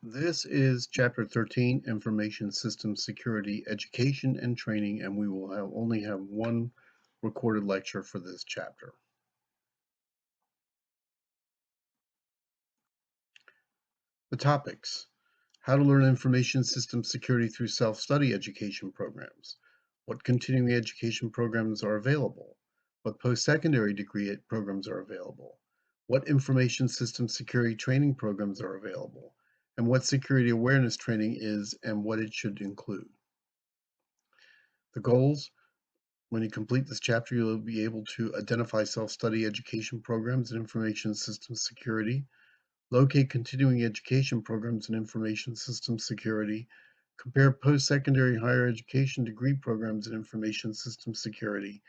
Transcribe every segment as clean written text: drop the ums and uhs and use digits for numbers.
This is Chapter 13, Information Systems Security, Education and Training, and we will only have one recorded lecture for this chapter. The topics: how to learn information systems security through self-study education programs, what continuing education programs are available, what post-secondary degree programs are available, what information systems security training programs are available, and what security awareness training is and what it should include. The goals: when you complete this chapter, you'll be able to identify self-study education programs and information systems security, locate continuing education programs and information systems security, compare post-secondary higher education degree programs and information systems security,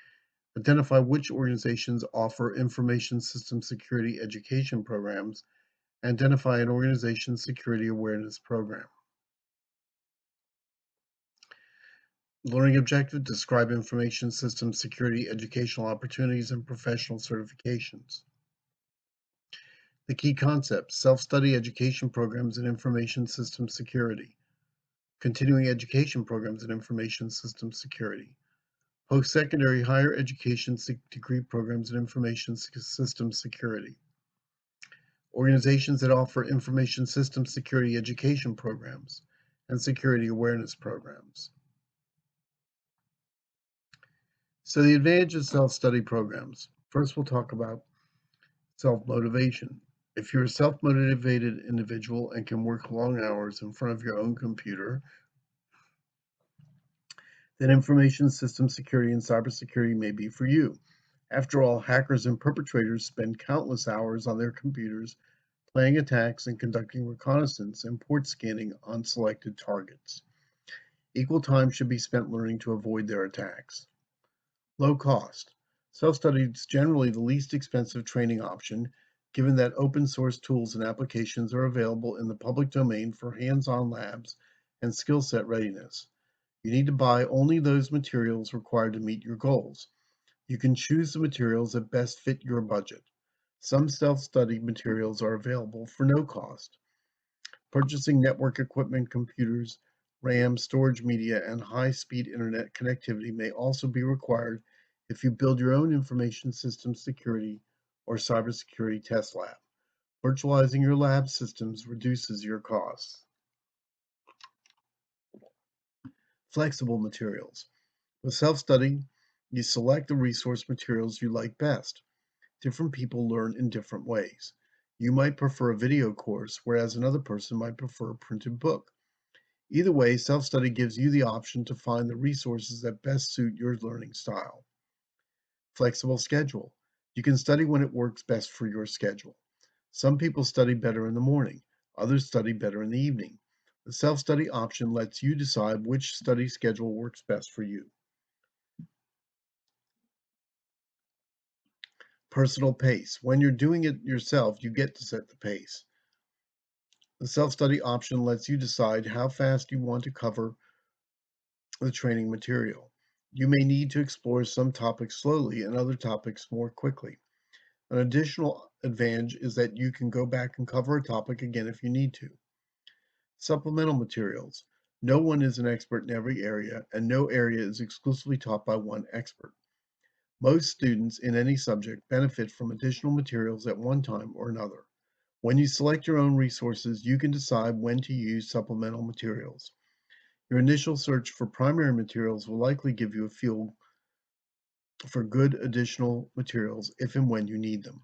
identify which organizations offer information systems security education programs, and identify an organization's security awareness program. Learning objective: describe information systems security educational opportunities and professional certifications. The key concepts: self-study education programs and information systems security, continuing education programs and information systems security, post-secondary higher education degree programs and information systems security, organizations that offer information systems security education programs and security awareness programs. So the advantage of self-study programs. First, we'll talk about self-motivation. If you're a self-motivated individual and can work long hours in front of your own computer, then information system security and cybersecurity may be for you. After all, hackers and perpetrators spend countless hours on their computers planning attacks and conducting reconnaissance and port scanning on selected targets. Equal time should be spent learning to avoid their attacks. Low cost. Self-study is generally the least expensive training option, given that open source tools and applications are available in the public domain for hands-on labs and skill set readiness. You need to buy only those materials required to meet your goals. You can choose the materials that best fit your budget. Some self-study materials are available for no cost. Purchasing network equipment, computers, RAM, storage media, and high-speed internet connectivity may also be required if you build your own information systems security or cybersecurity test lab. Virtualizing your lab systems reduces your costs. Flexible materials. With self-study, you select the resource materials you like best. Different people learn in different ways. You might prefer a video course, whereas another person might prefer a printed book. Either way, self-study gives you the option to find the resources that best suit your learning style. Flexible schedule. You can study when it works best for your schedule. Some people study better in the morning, others study better in the evening. The self-study option lets you decide which study schedule works best for you. Personal pace. When you're doing it yourself, you get to set the pace. The self-study option lets you decide how fast you want to cover the training material. You may need to explore some topics slowly and other topics more quickly. An additional advantage is that you can go back and cover a topic again if you need to. Supplemental materials. No one is an expert in every area, and no area is exclusively taught by one expert. Most students in any subject benefit from additional materials at one time or another. When you select your own resources, you can decide when to use supplemental materials. Your initial search for primary materials will likely give you a feel for good additional materials if and when you need them.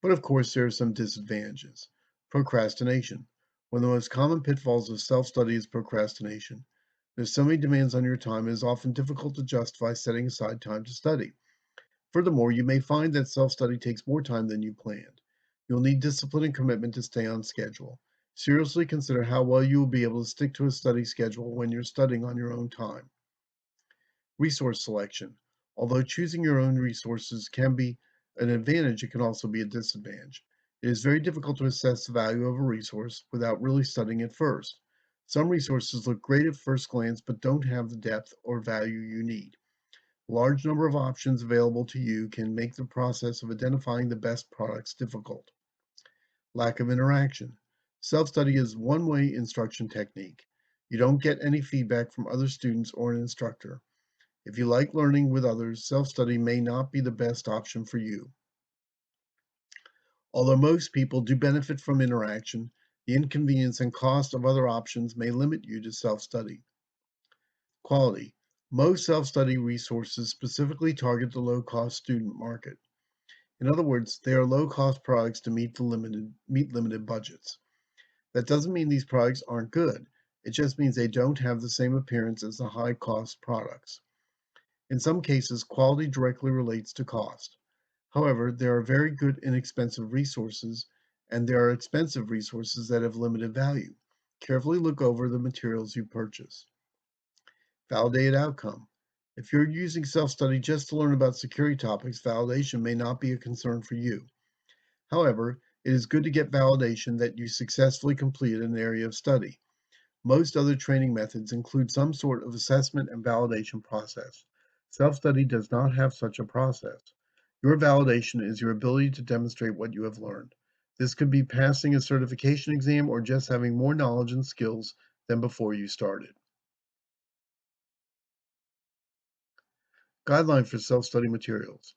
But of course, there are some disadvantages. Procrastination. One of the most common pitfalls of self-study is procrastination. There's so many demands on your time, it is often difficult to justify setting aside time to study. Furthermore, you may find that self-study takes more time than you planned. You'll need discipline and commitment to stay on schedule. Seriously consider how well you will be able to stick to a study schedule when you're studying on your own time. Resource selection. Although choosing your own resources can be an advantage, it can also be a disadvantage. It is very difficult to assess the value of a resource without really studying it first. Some resources look great at first glance but don't have the depth or value you need. A large number of options available to you can make the process of identifying the best products difficult. Lack of interaction. Self-study is one-way instruction technique. You don't get any feedback from other students or an instructor. If you like learning with others, self-study may not be the best option for you. Although most people do benefit from interaction, the inconvenience and cost of other options may limit you to self-study. Quality. Most self-study resources specifically target the low-cost student market. In other words, they are low-cost products to meet limited budgets. That doesn't mean these products aren't good. It just means they don't have the same appearance as the high-cost products. In some cases, quality directly relates to cost. However, there are very good inexpensive resources, and there are expensive resources that have limited value. Carefully look over the materials you purchase. Validated outcome. If you're using self-study just to learn about security topics, validation may not be a concern for you. However, it is good to get validation that you successfully completed an area of study. Most other training methods include some sort of assessment and validation process. Self-study does not have such a process. Your validation is your ability to demonstrate what you have learned. This could be passing a certification exam or just having more knowledge and skills than before you started. Guideline for self-study materials.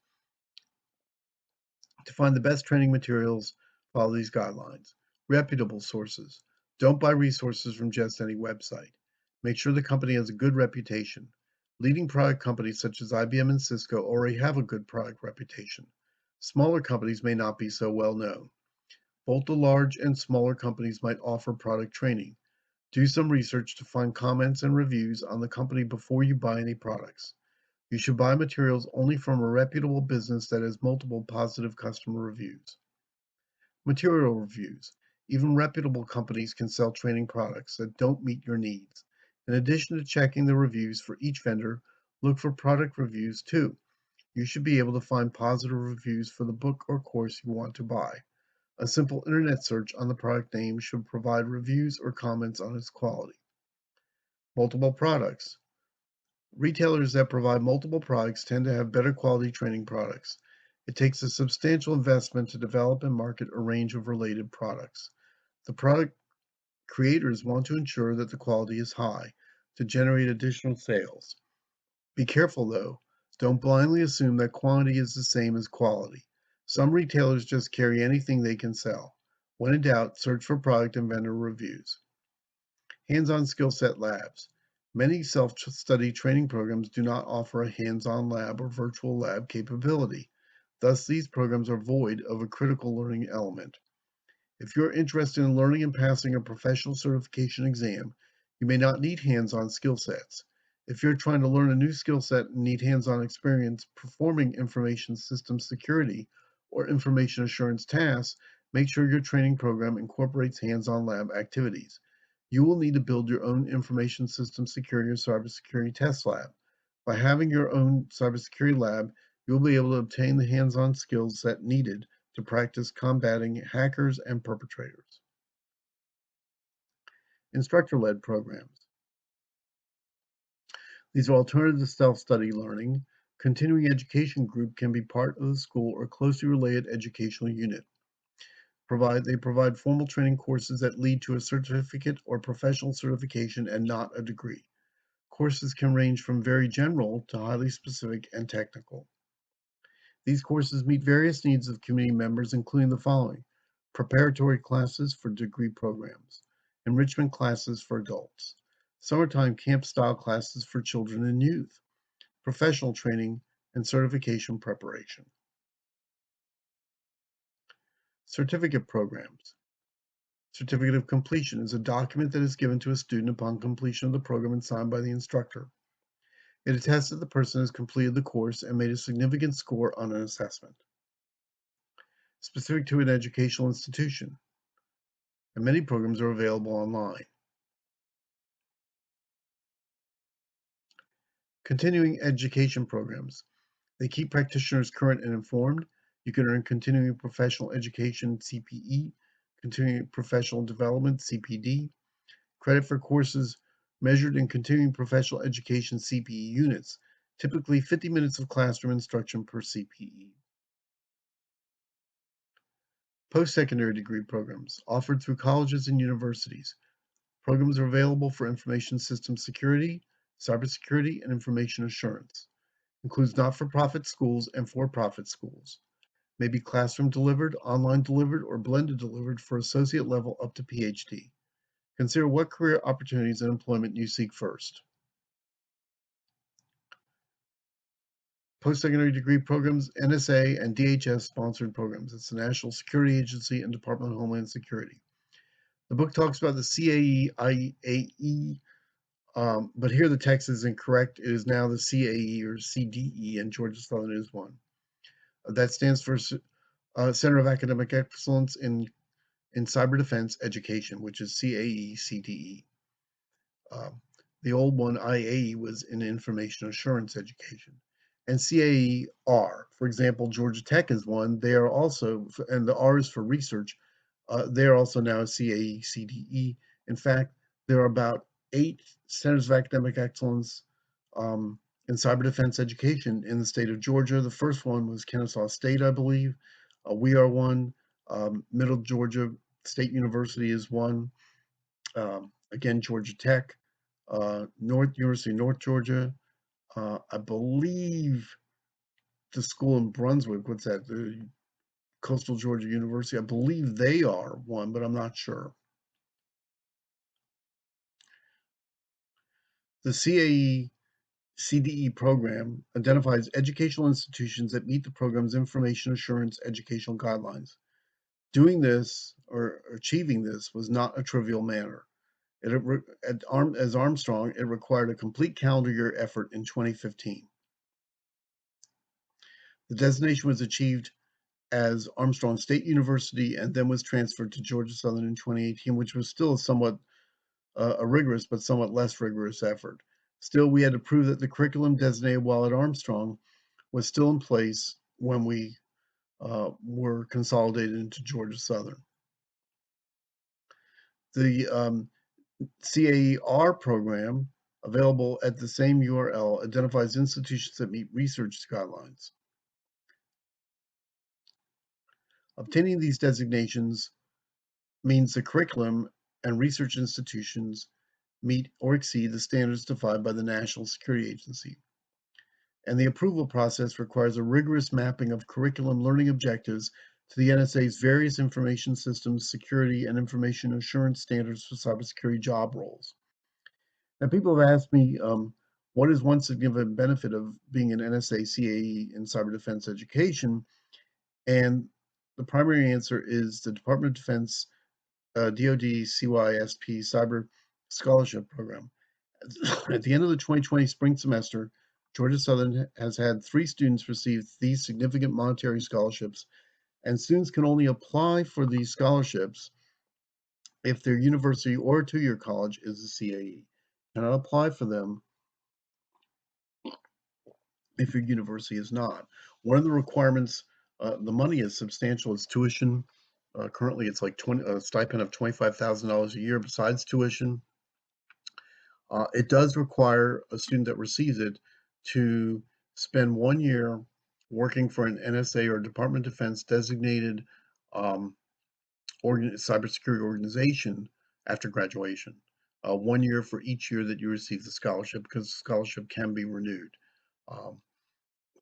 To find the best training materials, follow these guidelines. Reputable sources. Don't buy resources from just any website. Make sure the company has a good reputation. Leading product companies such as IBM and Cisco already have a good product reputation. Smaller companies may not be so well known. Both the large and smaller companies might offer product training. Do some research to find comments and reviews on the company before you buy any products. You should buy materials only from a reputable business that has multiple positive customer reviews. Material reviews. Even reputable companies can sell training products that don't meet your needs. In addition to checking the reviews for each vendor, look for product reviews too. You should be able to find positive reviews for the book or course you want to buy. A simple internet search on the product name should provide reviews or comments on its quality. Multiple products. Retailers that provide multiple products tend to have better quality training products. It takes a substantial investment to develop and market a range of related products. The product creators want to ensure that the quality is high to generate additional sales. Be careful though. Don't blindly assume that quantity is the same as quality. Some retailers just carry anything they can sell. When in doubt, search for product and vendor reviews. Hands-on skill set labs. Many self-study training programs do not offer a hands-on lab or virtual lab capability. Thus, these programs are void of a critical learning element. If you're interested in learning and passing a professional certification exam, you may not need hands-on skill sets. If you're trying to learn a new skill set and need hands-on experience performing information system security or information assurance tasks, make sure your training program incorporates hands-on lab activities. You will need to build your own information system security or cybersecurity test lab. By having your own cybersecurity lab, you'll be able to obtain the hands-on skills set needed to practice combating hackers and perpetrators. Instructor-led programs. These are alternative to self-study learning. Continuing education group can be part of the school or closely related educational unit. They provide formal training courses that lead to a certificate or professional certification and not a degree. Courses can range from very general to highly specific and technical. These courses meet various needs of community members, including the following: preparatory classes for degree programs, enrichment classes for adults, summertime camp-style classes for children and youth, professional training, and certification preparation. Certificate programs. Certificate of completion is a document that is given to a student upon completion of the program and signed by the instructor. It attests that the person has completed the course and made a significant score on an assessment. Specific to an educational institution, and many programs are available online. Continuing education programs. They keep practitioners current and informed. You can earn continuing professional education CPE, continuing professional development CPD, credit for courses measured in continuing professional education CPE units, typically 50 minutes of classroom instruction per CPE. Post-secondary degree programs offered through colleges and universities. Programs are available for information system security, cybersecurity, and information assurance. Includes not-for-profit schools and for-profit schools. May be classroom delivered, online delivered, or blended delivered for associate level up to PhD. Consider what career opportunities and employment you seek first. Post-secondary degree programs, NSA and DHS sponsored programs. It's the National Security Agency and Department of Homeland Security. The book talks about the CAE, IAE, but here the text is incorrect. It is now the CAE or CDE, and Georgia Southern is one. That stands for Center of Academic Excellence in Cyber Defense Education, which is CAE, CDE. The old one, IAE, was in Information Assurance Education. And CAER, for example, Georgia Tech is one. They are also, and the R is for research, they are also now CAE, CDE. In fact, there are about 8 centers of academic excellence in cyber defense education in the state of Georgia. The first one was Kennesaw State, I believe. We are one. Middle Georgia State University is one. Again, Georgia Tech, University of North Georgia. I believe the school in Brunswick, what's that? The Coastal Georgia University. I believe they are one, but I'm not sure. The CAE CDE program identifies educational institutions that meet the program's information assurance educational guidelines. Doing this or achieving this was not a trivial matter. As Armstrong, it required a complete calendar year effort in 2015. The designation was achieved as Armstrong State University and then was transferred to Georgia Southern in 2018, which was still a rigorous but somewhat less rigorous effort. Still, we had to prove that the curriculum designated while at Armstrong was still in place when we were consolidated into Georgia Southern. The CAER program, available at the same URL, identifies institutions that meet research guidelines. Obtaining these designations means the curriculum and research institutions meet or exceed the standards defined by the National Security Agency. And the approval process requires a rigorous mapping of curriculum learning objectives to the NSA's various information systems, security, and information assurance standards for cybersecurity job roles. Now, people have asked me, what is one significant benefit of being an NSA CAE in cyber defense education? And the primary answer is the Department of Defense DoD CYSP Cyber Scholarship Program. At the end of the 2020 spring semester, Georgia Southern has had 3 students receive these significant monetary scholarships, and students can only apply for these scholarships if their university or a 2-year college is a CAE. Cannot apply for them if your university is not. One of the requirements, the money is substantial. It's tuition. Currently, it's like a stipend of $25,000 a year besides tuition. It does require a student that receives it to spend 1 year working for an NSA or Department of Defense designated cybersecurity organization after graduation. 1 year for each year that you receive the scholarship, because the scholarship can be renewed.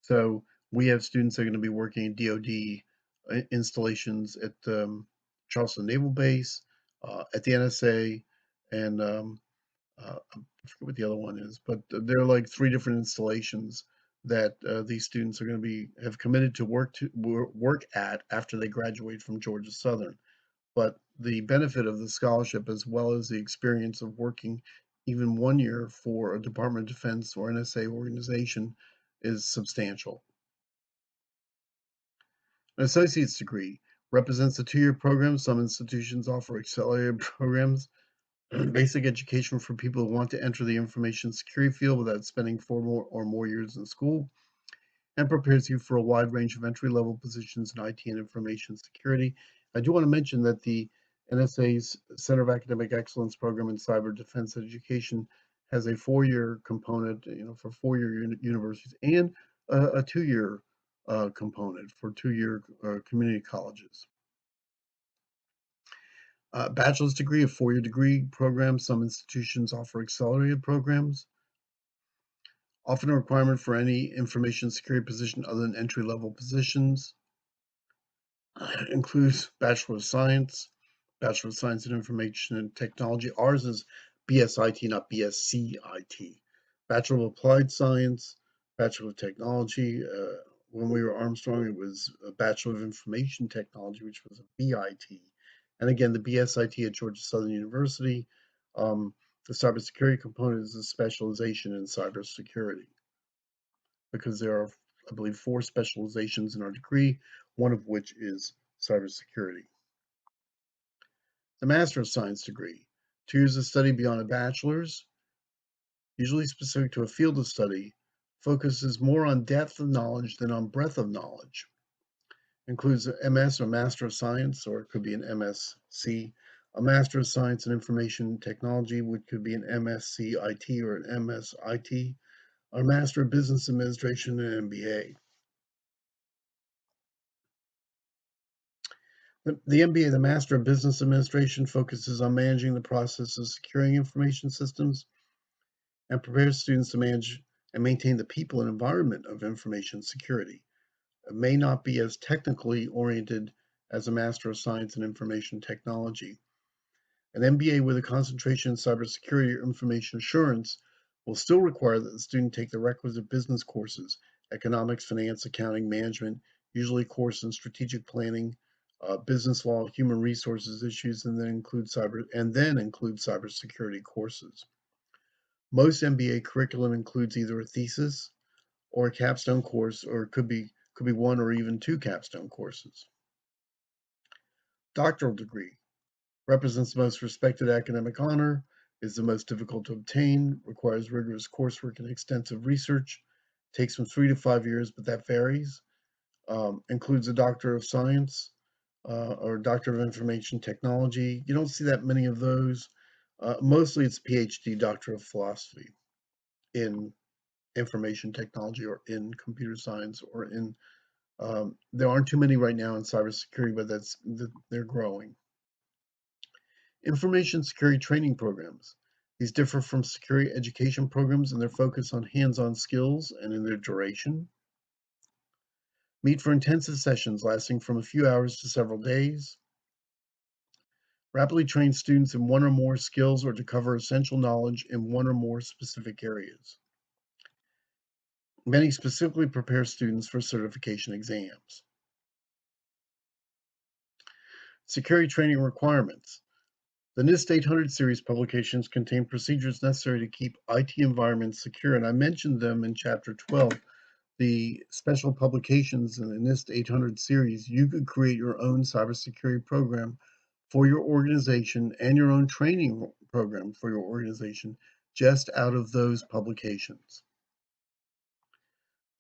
So we have students that are going to be working in DoD installations at Charleston Naval Base, at the NSA, and I forget what the other one is, but there are like 3 different installations that these students are going to have committed to work at after they graduate from Georgia Southern. But the benefit of the scholarship, as well as the experience of working even 1 year for a Department of Defense or NSA organization, is substantial. An associate's degree represents a 2-year program. Some institutions offer accelerated programs. Basic education for people who want to enter the information security field without spending 4 or more years in school, and prepares you for a wide range of entry-level positions in IT and information security. I do want to mention that the NSA's Center of Academic Excellence program in cyber defense education has a 4-year component, for 4-year universities, and a 2-year component for 2-year community colleges. Bachelor's degree, a 4-year degree program. Some institutions offer accelerated programs. Often a requirement for any information security position other than entry-level positions. Includes Bachelor of Science, Bachelor of Science in Information and Technology. Ours is BSIT, not BSCIT. Bachelor of Applied Science, Bachelor of Technology. When we were Armstrong, it was a Bachelor of Information Technology, which was a BIT. And again, the BSIT at Georgia Southern University, the cybersecurity component is a specialization in cybersecurity because there are, I believe, 4 specializations in our degree, one of which is cybersecurity. The Master of Science degree, 2 years of study beyond a bachelor's, usually specific to a field of study, focuses more on depth of knowledge than on breadth of knowledge. Includes a MS or Master of Science, or it could be an MSc, a Master of Science in Information Technology, which could be an MSc IT or an MSIT, or Master of Business Administration and MBA. The MBA, the Master of Business Administration, focuses on managing the process of securing information systems and prepares students to manage and maintain the people and environment of information security. It may not be as technically oriented as a Master of Science in Information Technology. An MBA with a concentration in cybersecurity or information assurance will still require that the student take the requisite business courses, economics, finance, accounting, management, usually a course in strategic planning, business law, human resources issues, and then include cybersecurity courses. Most MBA curriculum includes either a thesis or a capstone course, or it could be one or even 2 capstone courses. Doctoral degree represents the most respected academic honor, is the most difficult to obtain, requires rigorous coursework and extensive research, takes from 3 to 5 years, but that varies. Includes a Doctor of Science or Doctor of Information Technology. You don't see that many of those. Mostly it's PhD, Doctor of Philosophy in information technology or in computer science or in there aren't too many right now in cybersecurity, but they're growing. Information security training programs. These differ from security education programs in their focus on hands-on skills and in their duration. Meet for intensive sessions lasting from a few hours to several days. Rapidly train students in one or more skills or to cover essential knowledge in one or more specific areas. Many specifically prepare students for certification exams. Security training requirements. The NIST 800 series publications contain procedures necessary to keep IT environments secure, and I mentioned them in Chapter 12. The special publications in the NIST 800 series, you could create your own cybersecurity program for your organization and your own training program for your organization just out of those publications.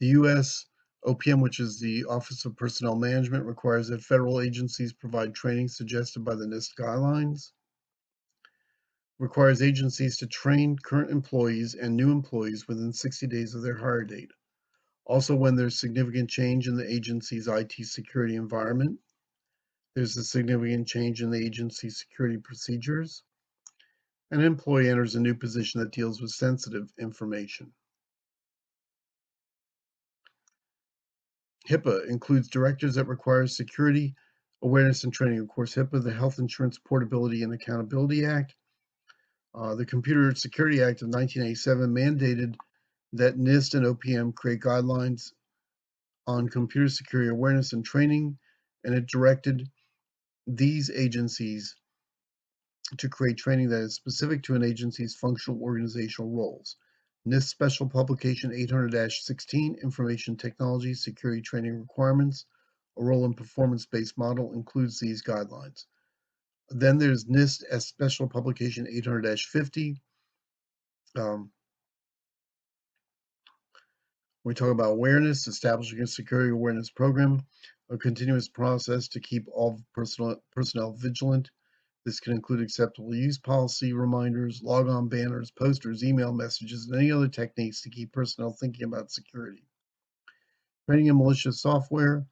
The U.S. OPM, which is the Office of Personnel Management, requires that federal agencies provide training suggested by the NIST guidelines. Requires agencies to train current employees and new employees within 60 days of their hire date. Also, when there's significant change in the agency's IT security environment, there's a significant change in the agency's security procedures, an employee enters a new position that deals with sensitive information. HIPAA includes directives that require security, awareness, and training. Of course, HIPAA, the Health Insurance Portability and Accountability Act. The Computer Security Act of 1987 mandated that NIST and OPM create guidelines on computer security awareness and training, and it directed these agencies to create training that is specific to an agency's functional organizational roles. NIST Special Publication 800-16, Information Technology Security Training Requirements, a role and performance-based model includes these guidelines. Then there's NIST as Special Publication 800-50. We talk about awareness, establishing a security awareness program, a continuous process to keep all personnel vigilant. This can include acceptable use policy, reminders, log-on banners, posters, email messages, and any other techniques to keep personnel thinking about security. Training in malicious software,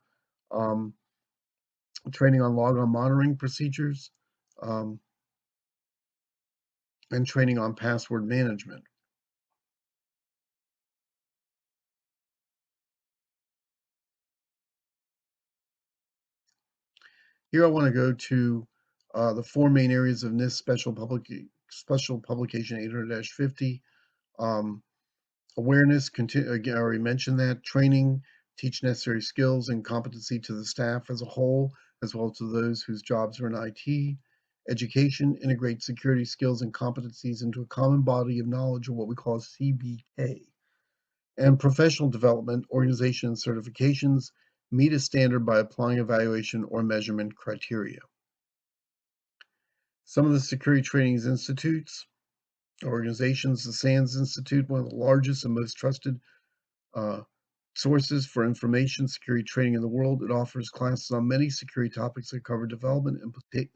training on log-on monitoring procedures, um, and training on password management. Here I want to go to the four main areas of NIST Special Publication 800-50. Um, Awareness, again, I already mentioned that. Training, teach necessary skills and competency to the staff as a whole, as well as to those whose jobs are in IT. Education, integrate security skills and competencies into a common body of knowledge, or what we call CBK. And professional development, organization and certifications meet a standard by applying evaluation or measurement criteria. Some of the security trainings institutes, organizations, the SANS Institute, one of the largest and most trusted uh, sources for information security training in the world. It offers classes on many security topics that cover development,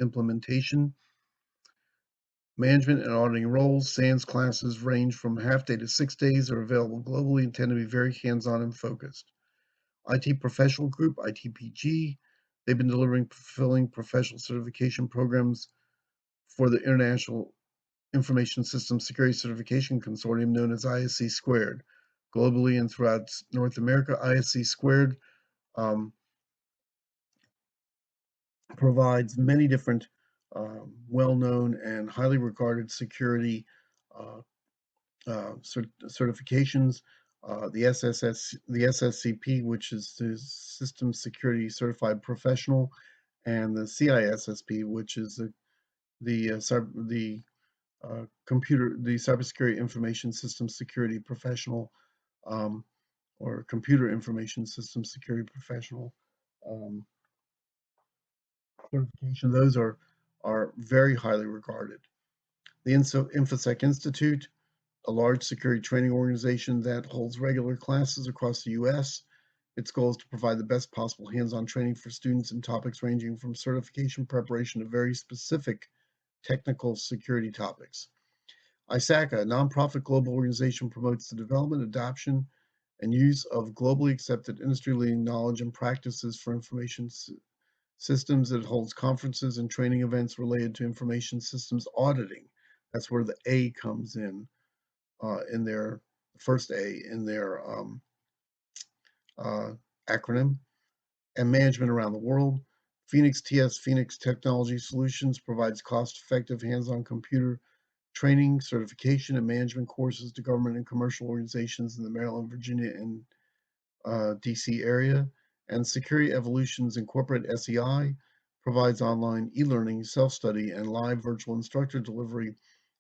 implementation, management, and auditing roles. SANS classes range from half day to 6 days, are available globally and tend to be very hands-on and focused. IT Professional Group, ITPG, they've been fulfilling professional certification programs for the International Information Systems Security Certification Consortium, known as ISC Squared. Globally and throughout North America, ISC Squared um, provides many different well-known and highly regarded security uh, certifications. The SSCP, which is the System Security Certified Professional, and the CISSP, which is the Cybersecurity Information System Security Professional, um, or Computer Information System Security Professional um, certification. Those are very highly regarded. The InfoSec Institute, a large security training organization that holds regular classes across the U.S. Its goal is to provide the best possible hands-on training for students in topics ranging from certification preparation to very specific technical security topics. ISACA, a nonprofit global organization, promotes the development, adoption, and use of globally accepted industry-leading knowledge and practices for information systems. It holds conferences and training events related to information systems auditing. That's where the A comes in their first A in their uh, acronym, and management around the world. Phoenix TS, Phoenix Technology Solutions, provides cost-effective hands-on computer training, certification, and management courses to government and commercial organizations in the Maryland, Virginia, and DC area. And Security Evolutions Incorporated, SEI, provides online e-learning, self-study, and live virtual instructor delivery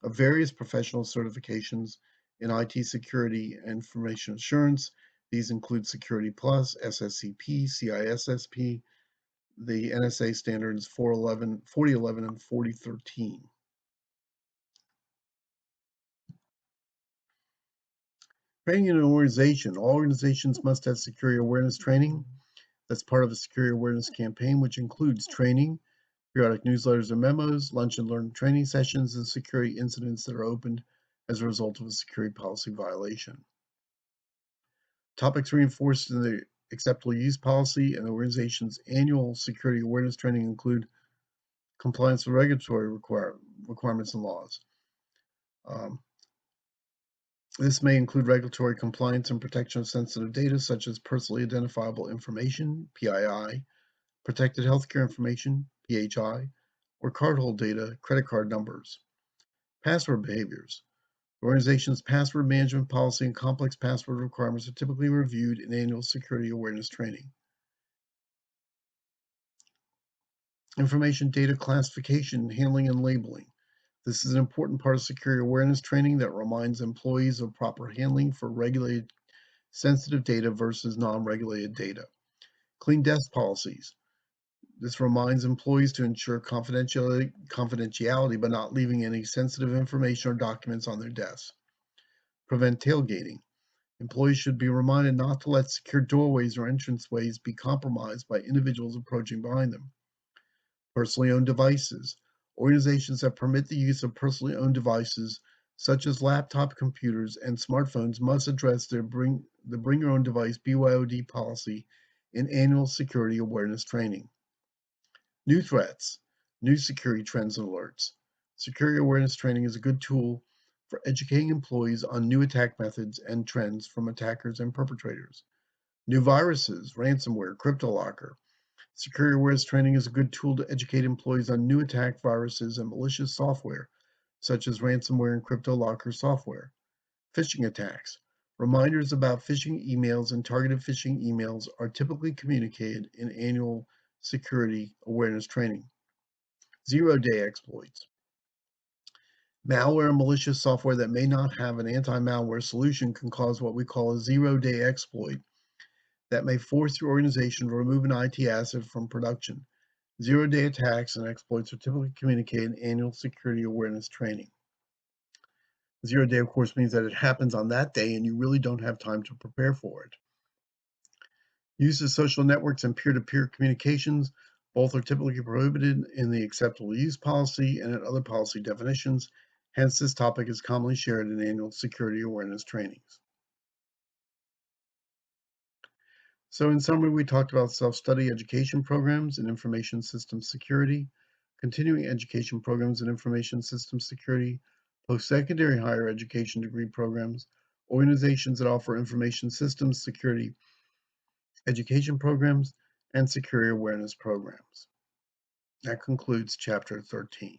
of various professional certifications in IT security and information assurance. These include Security Plus, SSCP, CISSP, the NSA standards 4011 and 4013. Training in an organization. All organizations must have security awareness training. That's part of a security awareness campaign, which includes training, periodic newsletters and memos, lunch and learn training sessions, and security incidents that are opened as a result of a security policy violation. Topics reinforced in the acceptable use policy and the organization's annual security awareness training include compliance with regulatory requirements and laws. Um, This may include regulatory compliance and protection of sensitive data, such as personally identifiable information, PII, protected healthcare information, PHI, or cardhold data, credit card numbers. Password behaviors. The organization's password management policy and complex password requirements are typically reviewed in annual security awareness training. Information data classification, handling, and labeling. This is an important part of security awareness training that reminds employees of proper handling for regulated sensitive data versus non-regulated data. Clean desk policies. This reminds employees to ensure confidentiality by not leaving any sensitive information or documents on their desks. Prevent tailgating. Employees should be reminded not to let secure doorways or entranceways be compromised by individuals approaching behind them. Personally owned devices. Organizations that permit the use of personally owned devices, such as laptop computers and smartphones, must address the bring your own device BYOD policy in annual security awareness training. New threats. new security trends and alerts. Security awareness training is a good tool for educating employees on new attack methods and trends from attackers and perpetrators. New viruses, ransomware, CryptoLocker. Security awareness training is a good tool to educate employees on new attack viruses and malicious software, such as ransomware and CryptoLocker software. Phishing attacks. Reminders about phishing emails and targeted phishing emails are typically communicated in annual security awareness training. Zero-day exploits. Malware and malicious software that may not have an anti-malware solution can cause what we call a zero-day exploit that may force your organization to remove an IT asset from production. Zero-day attacks and exploits are typically communicated in annual security awareness training. Zero day, of course, means that it happens on that day and you really don't have time to prepare for it. Use of social networks and peer-to-peer communications, both are typically prohibited in the acceptable use policy and in other policy definitions. Hence, this topic is commonly shared in annual security awareness trainings. So in summary, we talked about self-study education programs and information systems security, continuing education programs and information systems security, post-secondary higher education degree programs, organizations that offer information systems security education programs, and security awareness programs. That concludes Chapter 13.